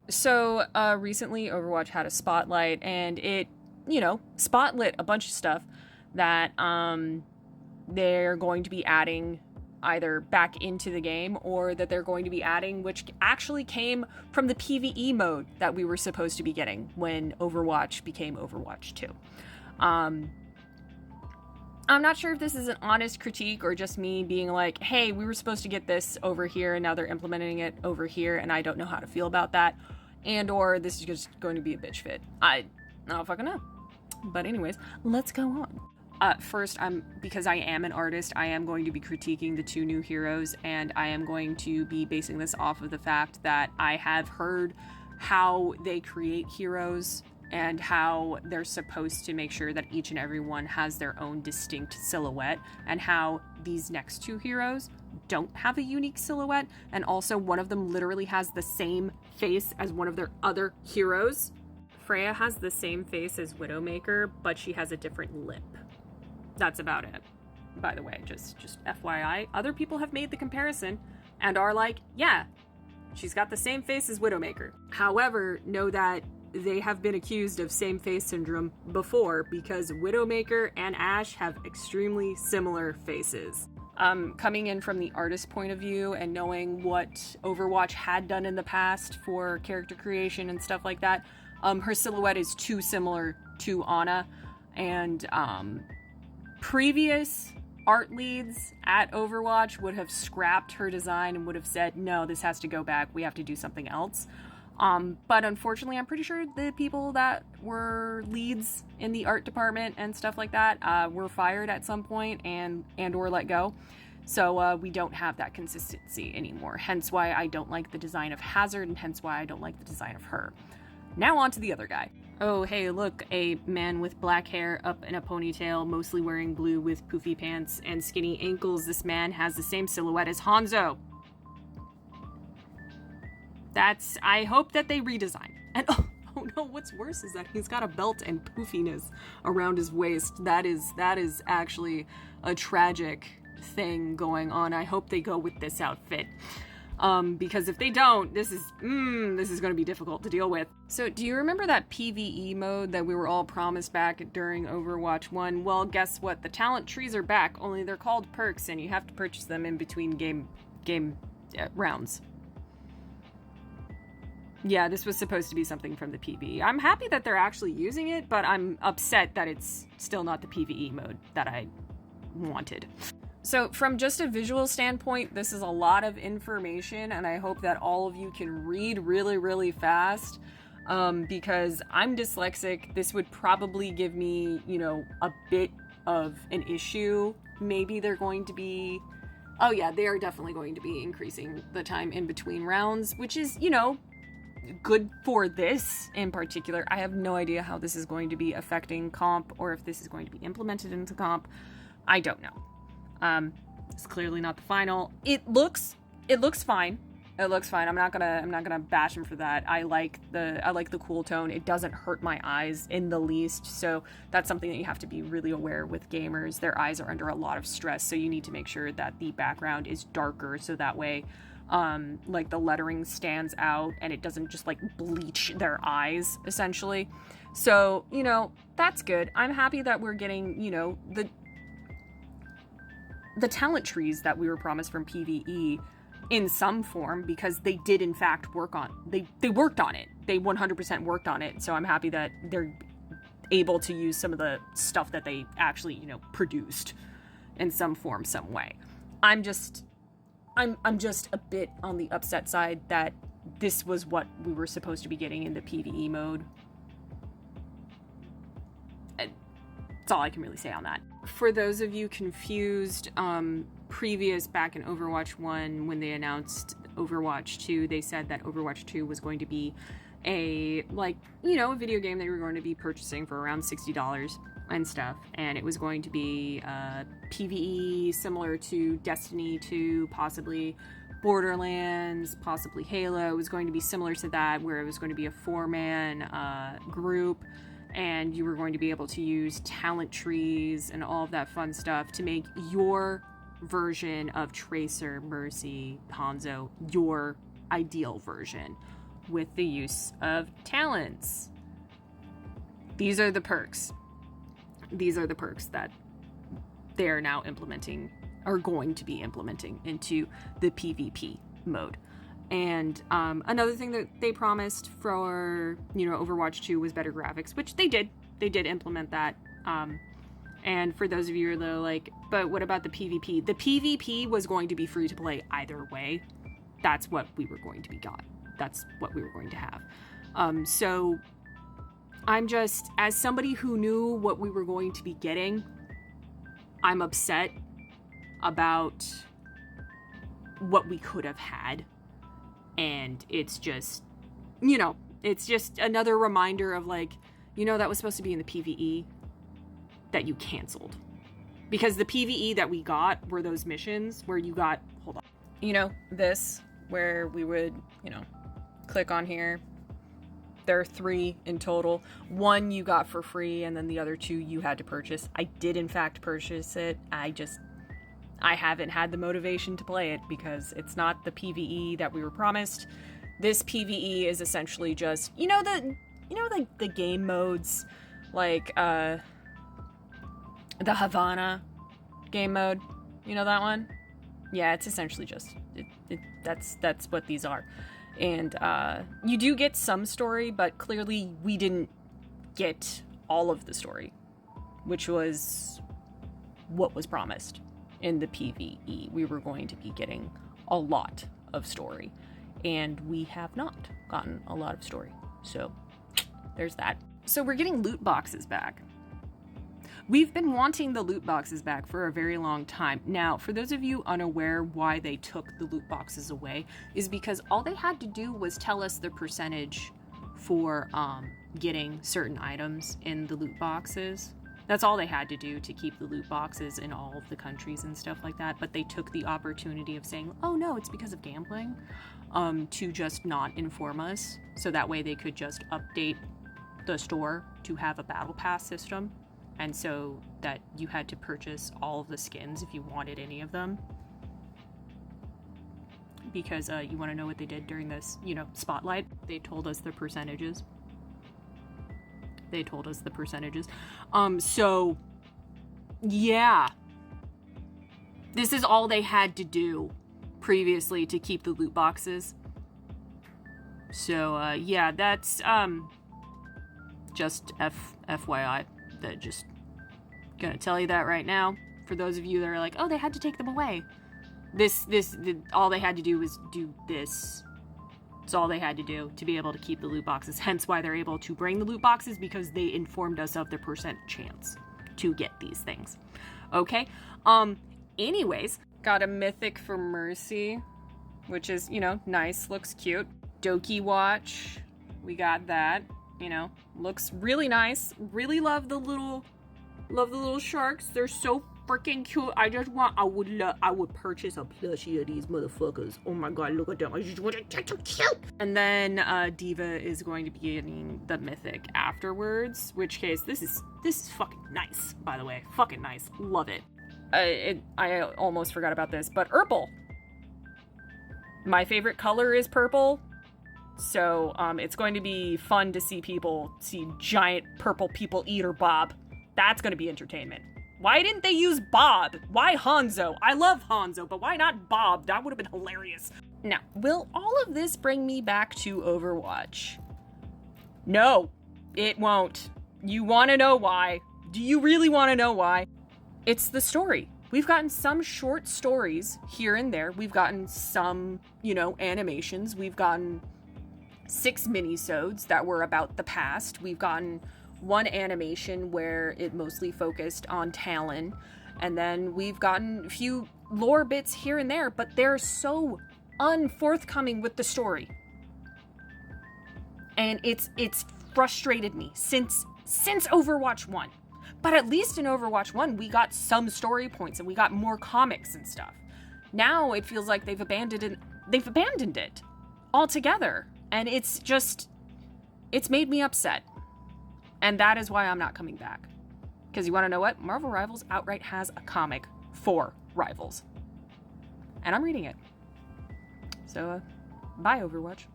So, recently Overwatch had a spotlight, and it, spotlit a bunch of stuff that, they're going to be adding either back into the game or that they're going to be adding, which actually came from the PvE mode that we were supposed to be getting when Overwatch became Overwatch 2. Um, I'm not sure if this is an honest critique or just me being like, hey, we were supposed to get this over here and now they're implementing it over here and I don't know how to feel about that. And or this is just going to be a bitch fit. I don't fucking know. But anyways, let's go on. First, because I am an artist, I am going to be critiquing the two new heroes, and I am going to be basing this off of the fact that I have heard how they create heroes and how they're supposed to make sure that each and every one has their own distinct silhouette, and how these next two heroes don't have a unique silhouette, and also one of them literally has the same face as one of their other heroes. Freya has the same face as Widowmaker, but she has a different lip. That's about it. By the way, just FYI, other people have made the comparison and are like, yeah, she's got the same face as Widowmaker. However, know that they have been accused of same face syndrome before because Widowmaker and Ashe have extremely similar faces. Coming in from the artist point of view and knowing what Overwatch had done in the past for character creation and stuff like that, her silhouette is too similar to Ana, and previous art leads at Overwatch would have scrapped her design and would have said, no, this has to go back, we have to do something else. But unfortunately, I'm pretty sure the people that were leads in the art department and stuff like that were fired at some point and or let go. So we don't have that consistency anymore. Hence why I don't like the design of Hazard, and hence why I don't like the design of her. Now on to the other guy. Oh, hey, look, a man with black hair up in a ponytail, mostly wearing blue with poofy pants and skinny ankles. This man has the same silhouette as Hanzo. I hope that they redesign. And oh no, what's worse is that he's got a belt and poofiness around his waist. That is actually a tragic thing going on. I hope they go with this outfit. Because if they don't, this is going to be difficult to deal with. So do you remember that PvE mode that we were all promised back during Overwatch 1? Well, guess what? The talent trees are back, only they're called perks, and you have to purchase them in between game rounds. Yeah, this was supposed to be something from the PvE. I'm happy that they're actually using it, but I'm upset that it's still not the PvE mode that I wanted. So from just a visual standpoint, this is a lot of information, and I hope that all of you can read really, really fast, because I'm dyslexic. This would probably give me, a bit of an issue. Maybe they're going to be... Oh yeah, they are definitely going to be increasing the time in between rounds, which is, good for this in particular. I have no idea how this is going to be affecting comp, or if this is going to be implemented into comp. I don't know. It's clearly not the final. It looks fine. It looks fine. I'm not gonna bash him for that. I like the cool tone. It doesn't hurt my eyes in the least. So that's something that you have to be really aware with gamers. Their eyes are under a lot of stress, so you need to make sure that the background is darker, so that way the lettering stands out and it doesn't just bleach their eyes essentially. So, that's good. I'm happy that we're getting, the talent trees that we were promised from PvE in some form, because they did in fact work on they worked on it. They 100% worked on it. So I'm happy that they're able to use some of the stuff that they actually, produced in some form, some way. I'm just a bit on the upset side that this was what we were supposed to be getting in the PvE mode. That's all I can really say on that. For those of you confused, previous back in Overwatch 1, when they announced Overwatch 2, they said that Overwatch 2 was going to be a video game that you were going to be purchasing for around $60 and stuff, and it was going to be PvE similar to Destiny 2, possibly Borderlands, possibly Halo. It was going to be similar to that, where it was going to be a 4-man group, and you were going to be able to use talent trees and all of that fun stuff to make your version of Tracer, Mercy, Hanzo, your ideal version with the use of talents. These are the perks. These are the perks that they're now implementing, are going to be implementing into the PvP mode. And another thing that they promised for, Overwatch 2 was better graphics, which they did. They did implement that. And for those of you that are like, but what about the PvP? The PvP was going to be free to play either way. That's what we were going to be got. That's what we were going to have. So I'm just, as somebody who knew what we were going to be getting, I'm upset about what we could have had. And it's just, it's just another reminder of like, that was supposed to be in the PvE that you canceled. Because the PvE that we got were those missions where you got, hold on. This, where we would, click on here. There are 3 in total. 1 you got for free, and then the other 2 you had to purchase. I did, in fact, purchase it. I haven't had the motivation to play it because it's not the PvE that we were promised. This PvE is essentially just, the game modes, like, the Havana game mode. You know that one? Yeah, it's essentially just, that's what these are. And you do get some story, but clearly we didn't get all of the story, which was what was promised in the PvE. We were going to be getting a lot of story, and we have not gotten a lot of story. So there's that. So we're getting loot boxes back. We've been wanting the loot boxes back for a very long time. Now, for those of you unaware why they took the loot boxes away, is because all they had to do was tell us the percentage for getting certain items in the loot boxes. That's all they had to do to keep the loot boxes in all of the countries and stuff like that. But they took the opportunity of saying, oh no, it's because of gambling, to just not inform us. So that way they could just update the store to have a battle pass system. And so that you had to purchase all of the skins if you wanted any of them. Because you want to know what they did during this, spotlight? They told us the percentages. So, yeah. This is all they had to do previously to keep the loot boxes. So, yeah, that's, just FYI. That just gonna tell you that right now. For those of you that are like, oh, they had to take them away. All they had to do was do this. It's all they had to do to be able to keep the loot boxes. Hence why they're able to bring the loot boxes, because they informed us of the percent chance to get these things. Okay. Anyways, got a mythic for Mercy, which is, nice, looks cute. Doki Watch, we got that. Looks really nice. Really love the little sharks. They're so freaking cute. I would purchase a plushie of these motherfuckers. Oh my god, look at them. I just want to, they're so cute. And then Diva is going to be getting the mythic afterwards, which case this is fucking nice, by the way. Fucking nice. Love it. I almost forgot about this, but purple. My favorite color is purple. So, it's going to be fun to see giant purple people eater Bob. That's going to be entertainment. Why didn't they use Bob? Why Hanzo? I love Hanzo, but why not Bob? That would have been hilarious. Now, will all of this bring me back to Overwatch? No, it won't. You want to know why? Do you really want to know why? It's the story. We've gotten some short stories here and there. We've gotten some, animations. We've gotten 6 minisodes that were about the past. We've gotten 1 animation where it mostly focused on Talon, and then we've gotten a few lore bits here and there, but they're so unforthcoming with the story. And it's frustrated me since Overwatch 1. But at least in Overwatch 1, we got some story points and we got more comics and stuff. Now it feels like they've abandoned it altogether. And it's made me upset. And that is why I'm not coming back. Because you want to know what? Marvel Rivals outright has a comic for Rivals. And I'm reading it. So, bye, Overwatch.